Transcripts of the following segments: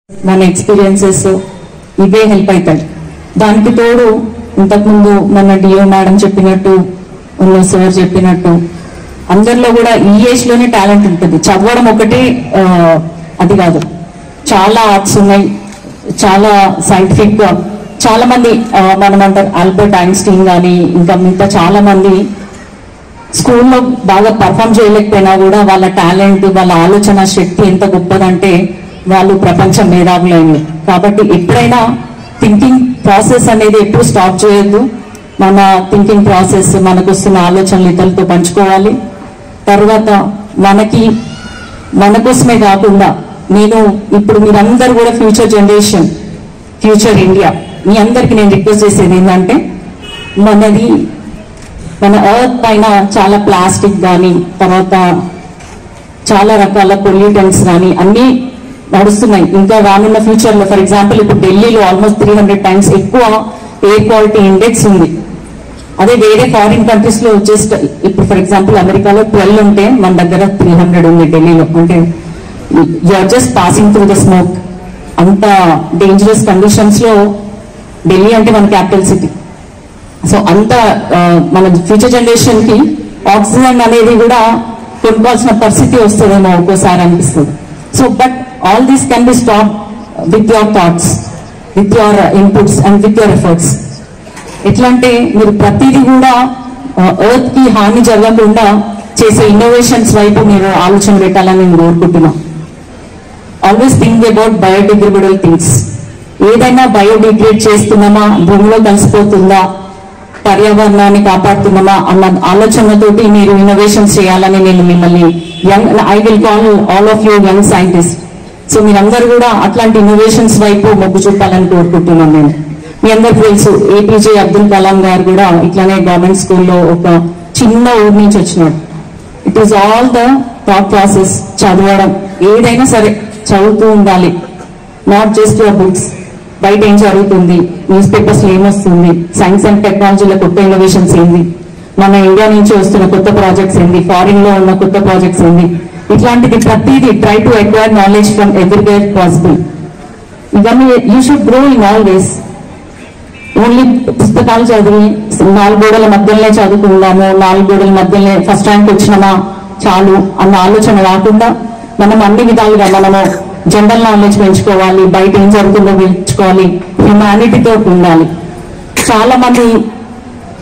మన ఎక్స్పీరియన్సెస్ ఇవే హెల్ప్ అవుతాయి. దానికి తోడు ఇంతకుముందు మన డిఓ మేడం చెప్పినట్టు, ఉన్న సార్ చెప్పినట్టు, అందరిలో కూడా ఈ ఏజ్ లోనే టాలెంట్ ఉంటుంది. చదవడం ఒకటి అది కాదు, చాలా ఆర్ట్స్ ఉన్నాయి, చాలా సైంటిఫిక్ గా చాలా మంది మనం అంటారు ఆల్బర్ట్ ఐన్స్టీన్ కానీ ఇంకా మిగతా చాలా మంది స్కూల్లో బాగా పర్ఫామ్ చేయలేకపోయినా కూడా వాళ్ళ టాలెంట్, వాళ్ళ ఆలోచన శక్తి ఎంత గొప్పదంటే వాళ్ళు ప్రపంచ మేధావులైనవి. కాబట్టి ఎప్పుడైనా థింకింగ్ ప్రాసెస్ అనేది ఎప్పుడు స్టాప్ చేయొద్దు. మన థింకింగ్ ప్రాసెస్, మనకు వస్తున్న ఆలోచనలు ఇతరులతో పంచుకోవాలి. తర్వాత మన కోసమే కాకుండా నేను ఇప్పుడు మీరందరూ కూడా ఫ్యూచర్ జనరేషన్, ఫ్యూచర్ ఇండియా, మీ అందరికి నేను రిక్వెస్ట్ చేసేది ఏంటంటే మన ఎర్త్ పైన చాలా ప్లాస్టిక్ కానీ తర్వాత చాలా రకాల పొల్యూటెంట్స్ కానీ అన్నీ నడుస్తున్నాయి. ఇంకా రానున్న ఫ్యూచర్ లో ఫర్ ఎగ్జాంపుల్ ఇప్పుడు ఢిల్లీలో ఆల్మోస్ట్ 300 times ఎక్కువ ఎయిర్ క్వాలిటీ ఇండెక్స్ ఉంది. అదే వేరే ఫారిన్ కంట్రీస్ లో జస్ట్ ఇప్పుడు ఫర్ ఎగ్జాంపుల్ అమెరికాలో 12 ఉంటే మన దగ్గర 300 ఉంది ఢిల్లీలో. అంటే you are just passing through the smoke. అంత డేంజరస్ కండిషన్స్ లో ఢిల్లీ అంటే మన క్యాపిటల్ సిటీ. సో అంత మన ఫ్యూచర్ జనరేషన్ కి ఆక్సిజన్ అనేది కూడా కొనుక్కోవాల్సిన పరిస్థితి వస్తుందేమో ఒక్కోసారి అనిపిస్తుంది. So but all these can be stop with your thoughts, with your inputs and with your efforts. ఎట్లా అంటే మీరు ప్రతిదీ కూడా ఎర్త్ కి హాని జరగకుండా చేసే ఇన్నోవేషన్స్ వైపు మీరు ఆలోచన పెట్టాలని నేను కోరుకుంటున్నాను. Always think about biodegradable things. ఏదైనా బయోడిగ్రేడ్ చేస్తున్నామా, భూమిలో కలిసిపోతుందా, పర్యావరణాన్ని కాపాడుతున్నామా అన్న ఆలోచనతోటి మీరు ఇన్నోవేషన్స్ చేయాలని నేను మిమ్మల్ని I will call all of you young scientist. So మీరందరూ కూడా అట్లాంటి ఇన్నోవేషన్స్ వైపు మొగ్గు చూపాలని కోరుకుంటున్నాను. నేను మీ అందరికి తెలుసు ఏపీజే అబ్దుల్ కలాం గారు కూడా ఇట్లానే గవర్నమెంట్ స్కూల్లో ఒక చిన్న ఊరి నుంచి వచ్చినాడు. It is all the thought process. చదవడం ఏదైనా సరే చదువుతూ ఉండాలి, నాట్ జస్ట్ యువర్ బుక్స్. బయట ఏం జరుగుతుంది, న్యూస్ పేపర్స్ లో ఏమొస్తుంది, సైన్స్ అండ్ టెక్నాలజీలో కొత్త ఇన్నోవేషన్స్ ఏంది, మన ఇండియా నుంచి వస్తున్న కొత్త ప్రాజెక్ట్స్ ఏంది, ఫారిన్ లో ఉన్న కొత్త ప్రాజెక్ట్స్ ఏంది, ఇట్లాంటిది ప్రతిదీ try to acquire knowledge from everywhere possible. ఇవన్నీ you should grow in all ways. Only పుస్తకాలు చదివి 4 గోడల మధ్యలోనే చదువుకుందాము, 4 గోడల మధ్యలోనే ఫస్ట్ ర్యాంక్ వచ్చినామా చాలు అన్న ఆలోచన రాకుండా మనం అన్ని విధాలుగా మనము జనరల్ నాలెడ్జ్ పెంచుకోవాలి, బయట ఏం జరుగుతుందో పెంచుకోవాలి, హ్యుమానిటీతో ఉండాలి. చాలా మంది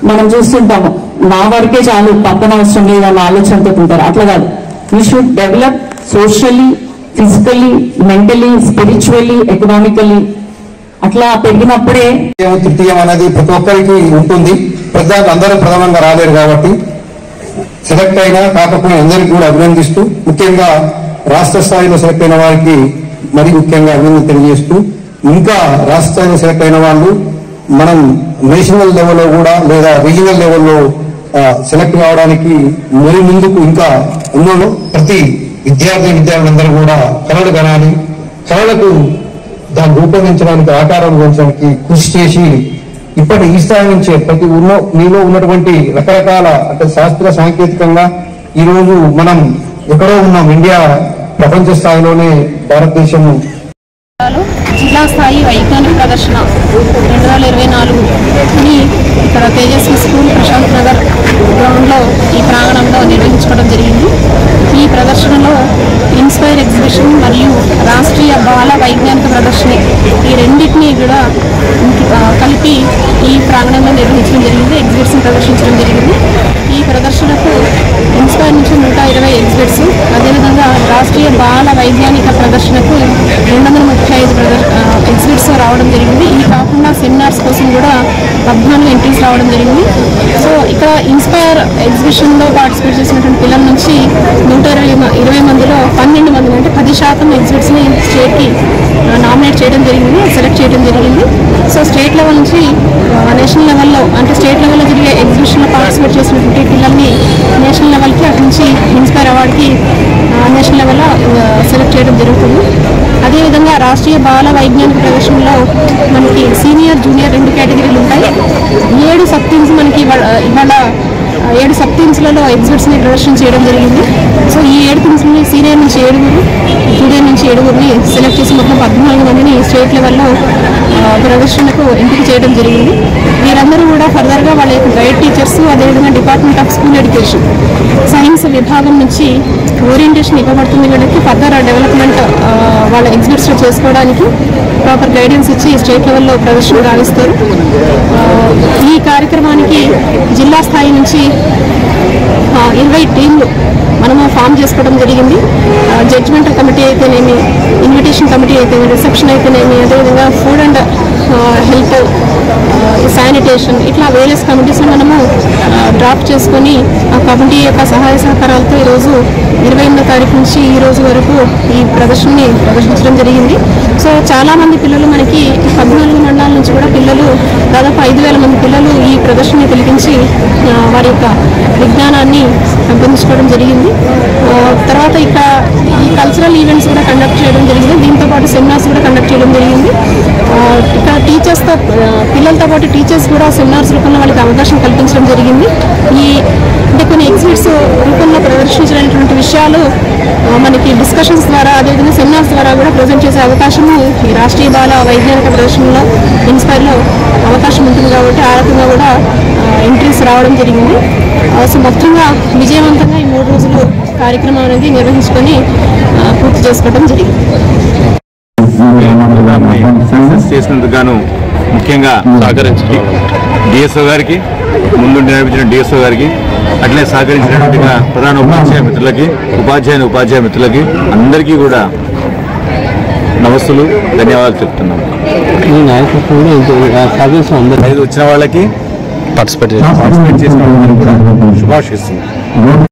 మనం చూస్తుంటాము నా వరకే చాలు, పక్కన అవసరం లేదు అన్న ఆలోచనతో ఉంటారు. అట్లా కాదు. You should develop socially, physically, mentally, spiritually, economically. అట్లా పెరిగినప్పుడే తృతీయం అనేది ప్రతి ఒక్కరికి ఉంటుంది. అందరూ ప్రధానంగా రాలేరు కాబట్టి సెలెక్ట్ అయినా కాకపోయినా అందరికీ కూడా అభినందిస్తూ, ముఖ్యంగా రాష్ట్ర స్థాయిలో సెలెక్ట్ అయిన వారికి మరి ముఖ్యంగా అభినందన తెలియజేస్తూ, ఇంకా రాష్ట్ర స్థాయిలో సెలెక్ట్ అయిన వాళ్ళు మనం నేషనల్ లెవెల్లో కూడా లేదా రీజనల్ లెవెల్లో సెలెక్ట్ కావడానికి మరి ముందుకు ఇంకా ఎన్నో ప్రతి విద్యార్థులందరూ కూడా కళలు కనాలి, కళలకు దాన్ని రూపొందించడానికి, ఆకారం పెంచడానికి కృషి చేసి ఇప్పటి ఈ స్థాయి నుంచే ప్రతి మీలో ఉన్నటువంటి రకరకాల అంటే శాస్త్ర సాంకేతికంగా ఈరోజు మనం ఎక్కడో ఉన్నాం. ఇండియా ప్రపంచ స్థాయిలోనే భారతదేశం జిల్లా స్థాయి వైజ్ఞానిక ప్రదర్శన 2024ని ఇక్కడ తేజస్వి స్కూల్ ప్రశాంత్ నగర్ గ్రౌండ్లో ఈ ప్రాంగణంలో నిర్వహించుకోవడం జరిగింది. ఈ ప్రదర్శనలో ఇన్స్పైర్ ఎగ్జిబిషన్ మరియు రాష్ట్రీయ బాల వైజ్ఞానిక ప్రదర్శన ఈ రెండింటినీ కూడా కలిపి ఈ ప్రాంగణంలో నిర్వహించడం జరిగింది, ఎగ్జిబిట్స్ని ప్రదర్శించడం జరిగింది. ఈ ప్రదర్శనకు ఇన్స్పైర్ నుంచి 120 ఎగ్జిబిట్స్, అదేవిధంగా రాష్ట్రీయ బాల వైజ్ఞానిక ప్రదర్శనకు 235 ఎగ్జిబిట్స్ రావడం జరిగింది. ఇది కాకుండా సెమినార్స్ కోసం కూడా 14 ఎంట్రీస్ రావడం జరిగింది. సో ఇక్కడ ఇన్స్పైర్ ఎగ్జిబిషన్లో పార్టిసిపేట్ చేసినటువంటి పిల్లల నుంచి 120 మందిలో 12 మంది అంటే 10% ఎగ్జిబిట్స్ని స్టేట్కి నామినేట్ చేయడం జరిగింది, సెలెక్ట్ చేయడం జరిగింది. సో స్టేట్ లెవెల్ నుంచి నేషనల్ లెవెల్లో అంటే స్టేట్ లెవెల్లో జరిగే ఎగ్జిబిషన్లో పార్టిసిపేట్ చేసినటువంటి పిల్లల్ని నేషనల్ లెవెల్కి అటు నుంచి ఇన్స్పైర్ అవార్డుకి నేషనల్ లెవెల్లో సెలెక్ట్ చేయడం జరుగుతుంది. అదేవిధంగా రాష్ట్రీయ బాల వైజ్ఞానిక ప్రదర్శనలో మనకి సీనియర్, జూనియర్ 2 కేటగిరీలు ఉంటాయి. 7 సబ్ టీమ్స్ మనకి ఇవాళ 7 సబ్ టీమ్స్లలో ఎగ్జిబిట్స్ని ప్రదర్శన చేయడం జరిగింది. సో ఈ 7 టీమ్స్ని సీనియర్ నుంచి 7 జూనియర్ నుంచి 7 సెలెక్ట్ చేసి మొత్తం 14 మందిని స్టేట్ లెవెల్లో ప్రదర్శనకు ఎంపిక చేయడం జరిగింది. వీరందరూ కూడా ఫర్దర్గా వాళ్ళ యొక్క గైడ్ టీచర్స్, అదేవిధంగా department of school education science విభాగం నుంచి ఓరియంటేషన్ ఇవ్వబడుతుంది. వీళ్ళకి ఫర్దర్ డెవలప్మెంట్ వాళ్ళ ఎగ్జిబిట్స్లో చేసుకోవడానికి ప్రాపర్ గైడెన్స్ ఇచ్చి స్టేట్ లెవెల్లో ప్రదర్శన గావిస్తారు. ఈ కార్యక్రమానికి జిల్లా స్థాయి నుంచి 20 టీంలు మనము ఫామ్ చేసుకోవడం జరిగింది. జడ్జిమెంటల్ కమిటీ అయితేనేమి, ఇన్విటేషన్ కమిటీ అయితేనేమి, రిసెప్షన్ అయితేనేమి, అదేవిధంగా ఫుడ్ అండ్ హెల్త్, శానిటేషన్, ఇట్లా వేరియస్ కమిటీస్ని మనము డ్రాఫ్ట్ చేసుకొని ఆ కమిటీ యొక్క సహాయ సహకారాలతో ఈరోజు 28వ తారీఖు నుంచి ఈ రోజు వరకు ఈ ప్రదర్శనని ప్రదర్శించడం జరిగింది. సో చాలామంది పిల్లలు మనకి 14 మండలాల నుంచి కూడా పిల్లలు, దాదాపు 5,000 మంది పిల్లలు ఈ ప్రదర్శనని తిలకించి వారి యొక్క విజ్ఞానాన్ని పెంపొందించుకోవడం జరిగింది. తర్వాత ఇక్కడ ఈ కల్చరల్ ఈవెంట్స్ కూడా కండక్ట్ చేయడం జరిగింది. దీంతో పాటు సెమినార్స్ కూడా కండక్ట్ చేయడం జరిగింది. ఇక్కడ టీచర్స్తో, పిల్లలతో పాటు టీచర్స్ కూడా సెమినార్స్ రూపంలో వాళ్ళకి అవకాశం కల్పించడం జరిగింది. అంటే కొన్ని ఎగ్జిబిట్స్ రూపంలో ప్రదర్శించినటువంటి విషయాలు మనకి డిస్కషన్స్ ద్వారా, అదేవిధంగా సెమినార్స్ ద్వారా కూడా ప్రజెంట్ చేసే అవకాశము ఈ రాష్ట్రీయ బాల వైజ్ఞానిక ప్రదర్శనలో ఇన్స్పైర్లో అవకాశం ఉంటుంది. కాబట్టి ఆ రకంగా కూడా ఎంట్రీస్ రావడం జరిగింది. సో మొత్తంగా విజయవంతంగా ఈ 3 రోజులు కార్యక్రమం అనేది నిర్వహించుకొని పూర్తి చేసుకోవడం జరిగింది. సక్సెస్ చేసినందుకు గాను ముఖ్యంగా సహకరించిన డిఎస్ఓ గారికి, ముందు నడిపించిన డిఎస్ఓ గారికి, అట్లే సహకరించినటువంటి ప్రధాన ఉపాధ్యాయ మిత్రులకి, ఉపాధ్యాయ మిత్రులకి అందరికీ కూడా నమస్తులు, ధన్యవాదాలు చెప్తున్నాను. వచ్చిన వాళ్ళకి పార్టిసిపేట్ చేసిన వాళ్ళకి కూడా శుభాశిస్తున్నాను.